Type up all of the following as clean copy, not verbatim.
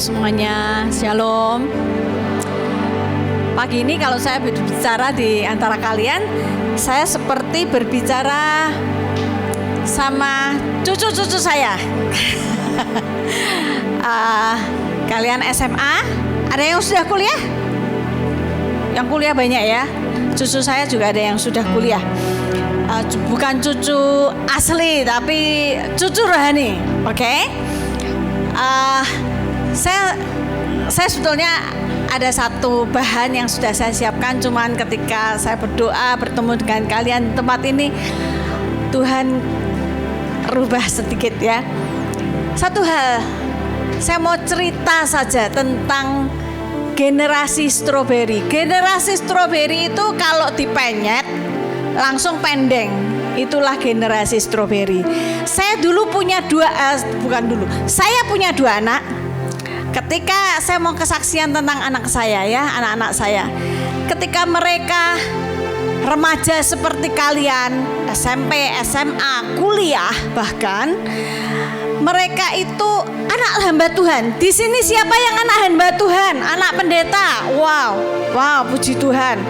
semuanya, Shalom. Pagi ini kalau saya berbicara di antara kalian, saya seperti berbicara sama cucu-cucu saya. Kalian SMA, ada yang sudah kuliah? Yang kuliah banyak ya. Cucu saya juga ada yang sudah kuliah. Bukan cucu asli, tapi cucu rohani. Oke? Saya sebetulnya ada satu bahan yang sudah saya siapkan, cuman ketika saya berdoa bertemu dengan kalian di tempat ini, Tuhan rubah sedikit ya. Satu hal, saya mau cerita saja tentang generasi stroberi. Generasi stroberi itu kalau dipenyet langsung pendeng. Itulah generasi stroberi. Saya punya dua anak. Ketika saya mau kesaksian tentang anak saya ya, anak-anak saya. Ketika mereka remaja seperti kalian, SMP, SMA, kuliah bahkan, mereka itu anak hamba Tuhan. Di sini siapa yang anak hamba Tuhan? Anak pendeta. Wow, puji Tuhan.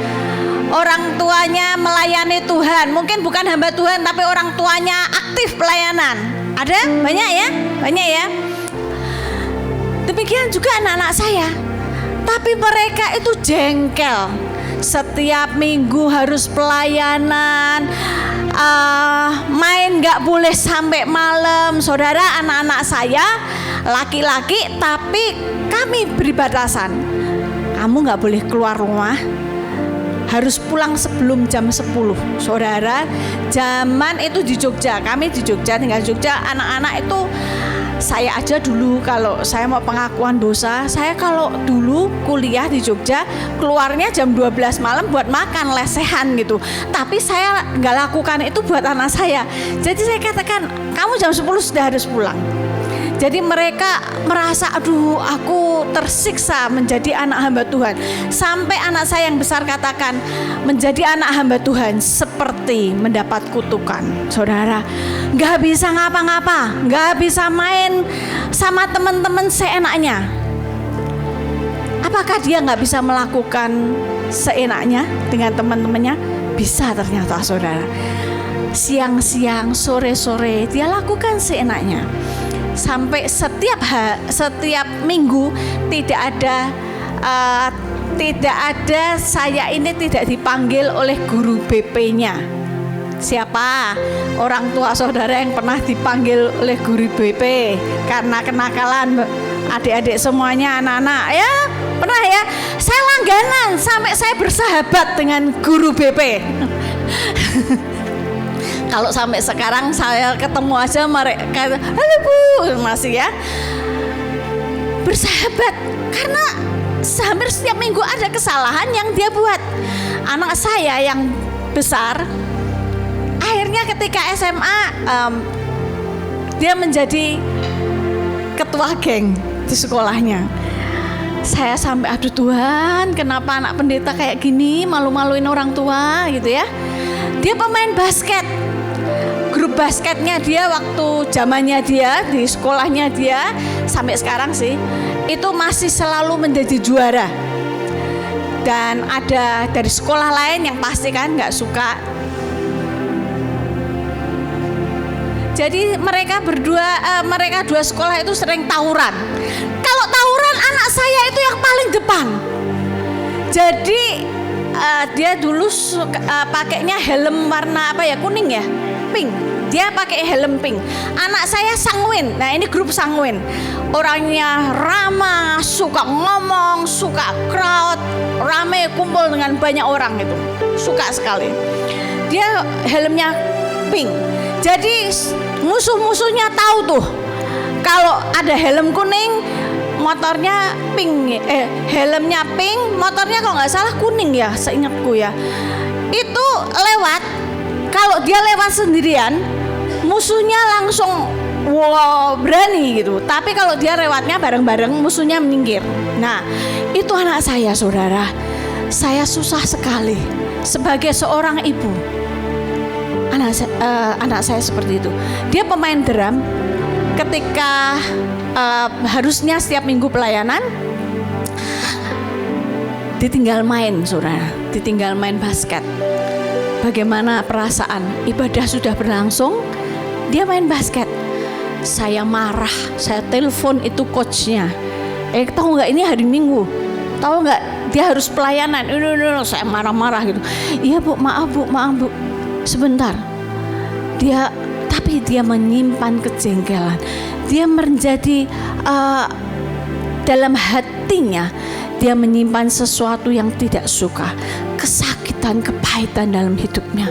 Orang tuanya melayani Tuhan. Mungkin bukan hamba Tuhan, tapi orang tuanya aktif pelayanan. Ada? Banyak ya. Demikian juga anak-anak saya. Tapi mereka itu jengkel. Setiap minggu harus pelayanan, main gak boleh sampai malam. Saudara, anak-anak saya laki-laki, tapi kami beri batasan. Kamu gak boleh keluar rumah, harus pulang sebelum jam 10. Saudara, zaman itu di Jogja, kami di Jogja, tinggal di Jogja. Anak-anak itu, saya aja dulu kalau saya mau pengakuan dosa, saya kalau dulu kuliah di Jogja keluarnya jam 12 malam buat makan lesehan gitu. Tapi saya nggak lakukan itu buat anak saya. Jadi saya katakan, kamu jam 10 sudah harus pulang. Jadi mereka merasa, aduh, aku tersiksa menjadi anak hamba Tuhan. Sampai anak saya yang besar katakan, menjadi anak hamba Tuhan seperti mendapat kutukan. Saudara, gak bisa ngapa-ngapa, gak bisa main sama teman-teman seenaknya. Apakah dia gak bisa melakukan seenaknya dengan teman-temannya? Bisa ternyata, saudara. Siang-siang, sore-sore, dia lakukan seenaknya. Sampai setiap minggu tidak ada saya ini tidak dipanggil oleh guru BP-nya. Siapa? Orang tua saudara yang pernah dipanggil oleh guru BP karena kenakalan adik-adik semuanya, anak-anak ya, pernah ya. Saya langganan sampai saya bersahabat dengan guru BP. Kalau sampai sekarang saya ketemu aja mereka, halo Bu, masih ya bersahabat, karena hampir setiap minggu ada kesalahan yang dia buat. Anak saya yang besar, akhirnya ketika SMA dia menjadi ketua geng di sekolahnya. Saya sampai, aduh Tuhan, kenapa anak pendeta kayak gini, malu-maluin orang tua gitu ya. Dia pemain basket. Grup basketnya dia waktu zamannya dia di sekolahnya dia sampai sekarang sih itu masih selalu menjadi juara. Dan ada dari sekolah lain yang pasti kan nggak suka. Jadi mereka dua sekolah itu sering tawuran. Kalau tawuran anak saya itu yang paling depan. Jadi dia dulu pakainya helm warna apa ya, kuning ya, pink. Dia pakai helm pink. Anak saya sanguin. Nah ini grup sanguin. Orangnya ramah, suka ngomong, suka crowd, rame, kumpul dengan banyak orang itu. Suka sekali. Dia helmnya pink. Jadi musuh-musuhnya tahu tuh kalau ada helm kuning, motornya pink, helmnya pink, motornya kalau nggak salah kuning ya, seingatku ya. Itu lewat, kalau dia lewat sendirian, musuhnya langsung berani gitu. Tapi kalau dia lewatnya bareng-bareng, musuhnya minggir. Nah, itu anak saya, saudara. Saya susah sekali sebagai seorang ibu. Anak saya seperti itu. Dia pemain drum. Ketika harusnya setiap minggu pelayanan, ditinggal main, saudara, ditinggal main basket. Bagaimana perasaan? Ibadah sudah berlangsung, dia main basket. Saya marah, saya telepon itu coachnya. Tahu nggak ini hari Minggu? Tahu nggak dia harus pelayanan? Saya marah-marah gitu. Iya bu, maaf bu. Sebentar. Tapi dia menyimpan kejengkelan. Dia menjadi dalam hatinya dia menyimpan sesuatu yang tidak suka, kesakitan, kepahitan dalam hidupnya.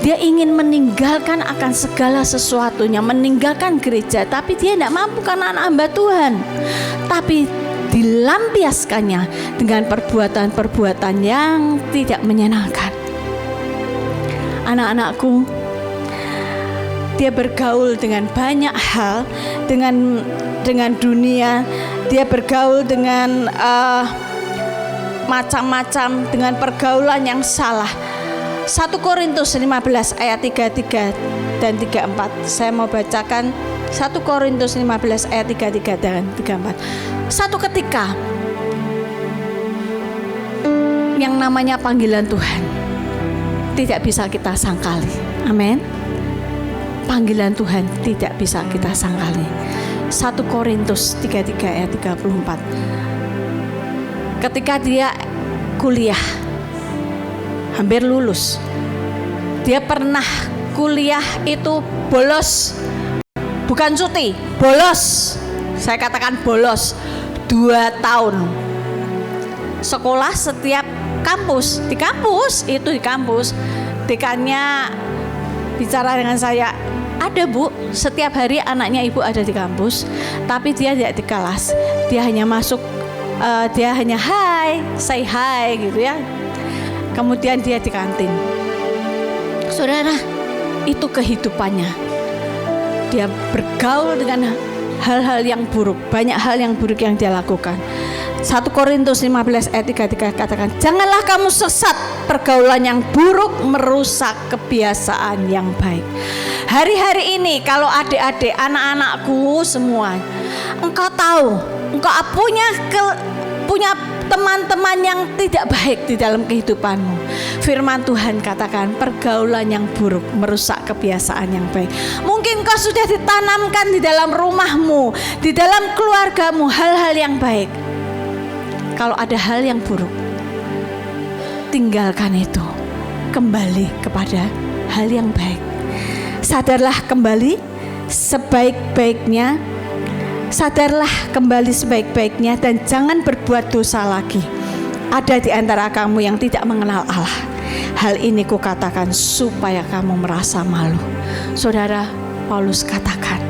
Dia ingin meninggalkan akan segala sesuatunya, meninggalkan gereja, tapi dia tidak mampu karena anak hamba Tuhan. Tapi dilampiaskannya dengan perbuatan-perbuatan yang tidak menyenangkan. Anak-anakku, dia bergaul dengan banyak hal, dengan dunia. Dia bergaul dengan macam-macam, dengan pergaulan yang salah. 1 Korintus 15 ayat 33 dan 34. Saya mau bacakan 1 Korintus 15 ayat 33 dan 34. Satu ketika yang namanya panggilan Tuhan tidak bisa kita sangkali. Amin. Panggilan Tuhan tidak bisa kita sangkali. 1 Korintus 33 ayat 34. Ketika dia kuliah, hampir lulus, dia pernah kuliah itu bolos, bukan cuti, bolos. Saya katakan bolos 2 tahun. Sekolah setiap kampus, di kampus dekannya bicara dengan saya, ada bu, setiap hari anaknya ibu ada di kampus, tapi dia tidak di kelas. Dia hanya masuk, dia hanya say hi gitu ya. Kemudian dia di kantin. Saudara, itu kehidupannya. Dia bergaul dengan hal-hal yang buruk, banyak hal yang buruk yang dia lakukan. 1 Korintus 15 ayat 33 katakan, janganlah kamu sesat, pergaulan yang buruk merusak kebiasaan yang baik. Hari-hari ini kalau adik-adik, anak-anakku semua, engkau tahu, engkau punya teman-teman yang tidak baik di dalam kehidupanmu. Firman Tuhan katakan, pergaulan yang buruk merusak kebiasaan yang baik. Mungkin kau sudah ditanamkan di dalam rumahmu, di dalam keluargamu hal-hal yang baik. Kalau ada hal yang buruk, tinggalkan itu, kembali kepada hal yang baik. Sadarlah kembali sebaik-baiknya, dan jangan berbuat dosa lagi. Ada di antara kamu yang tidak mengenal Allah. Hal ini kukatakan supaya kamu merasa malu. Saudara, Paulus katakan,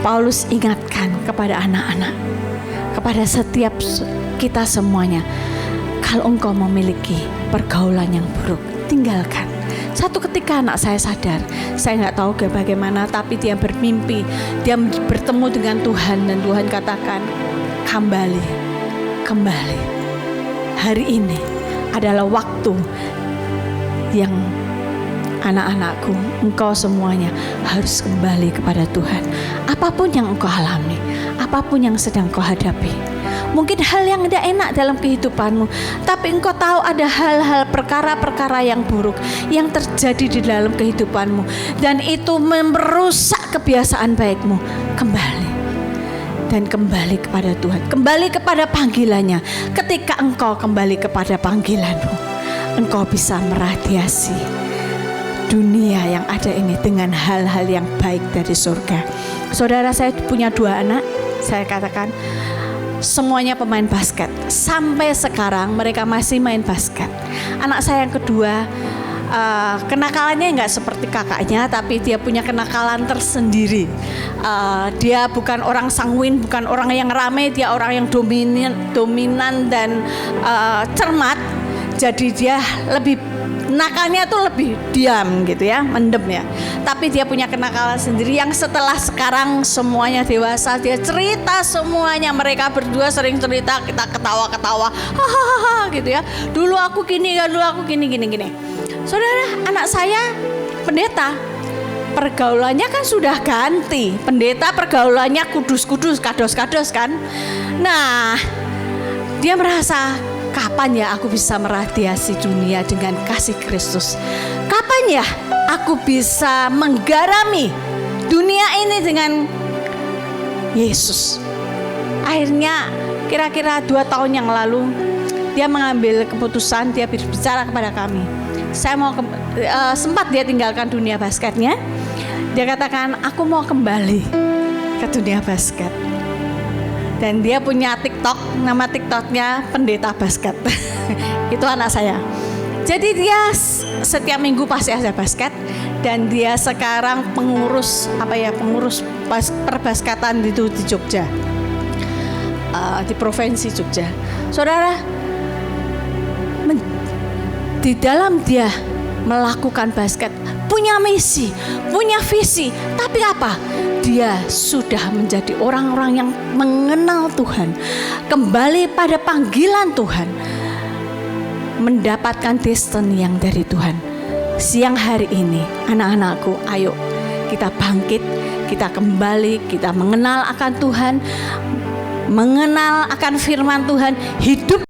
Paulus ingatkan kepada anak-anak, kepada setiap kita semuanya, kalau engkau memiliki pergaulan yang buruk, tinggalkan. Satu ketika anak saya sadar, saya nggak tahu bagaimana, tapi dia bermimpi, dia bertemu dengan Tuhan, dan Tuhan katakan, kembali. Hari ini adalah waktu yang anak-anakku, engkau semuanya harus kembali kepada Tuhan. Apapun yang engkau alami, apapun yang sedang kau hadapi, mungkin hal yang tidak enak dalam kehidupanmu, tapi engkau tahu ada hal-hal, perkara-perkara yang buruk yang terjadi di dalam kehidupanmu, dan itu merusak kebiasaan baikmu. Kembali kepada Tuhan, kembali kepada panggilannya. Ketika engkau kembali kepada panggilanmu, engkau bisa meradiasi dunia yang ada ini dengan hal-hal yang baik dari surga. Saudara, saya punya 2 anak, saya katakan semuanya pemain basket. Sampai sekarang mereka masih main basket. Anak saya yang kedua, kenakalannya nggak seperti kakaknya, tapi dia punya kenakalan tersendiri. Dia bukan orang sanguin, bukan orang yang ramai, dia orang yang dominan dan cermat. Jadi dia lebih nakalnya tuh lebih diam gitu ya, mendem ya. Tapi dia punya kenakalan sendiri yang setelah sekarang semuanya dewasa, dia cerita semuanya. Mereka berdua sering cerita, kita ketawa-ketawa, hahaha gitu ya. Dulu aku gini. Saudara, anak saya pendeta, pergaulannya kan sudah ganti. Pendeta pergaulannya kudus-kudus, kados-kados kan. Nah, dia merasa, kapan ya aku bisa meradiasi dunia dengan kasih Kristus? Kapan ya aku bisa menggarami dunia ini dengan Yesus? Akhirnya kira-kira 2 tahun yang lalu dia mengambil keputusan, dia berbicara kepada kami. Saya mau sempat dia tinggalkan dunia basketnya. Dia katakan, aku mau kembali ke dunia basket. Dan dia punya TikTok, nama TikToknya Pendeta Basket. Itu anak saya. Jadi dia setiap minggu pasti ada basket. Dan dia sekarang pengurus perbasketan itu di Jogja, di provinsi Jogja. Saudara, di dalam dia melakukan basket, punya misi, punya visi. Tapi apa? Dia sudah menjadi orang-orang yang mengenal Tuhan, kembali pada panggilan Tuhan, mendapatkan destiny yang dari Tuhan. Siang hari ini, anak-anakku, ayo kita bangkit, kita kembali, kita mengenal akan Tuhan, mengenal akan firman Tuhan, hidup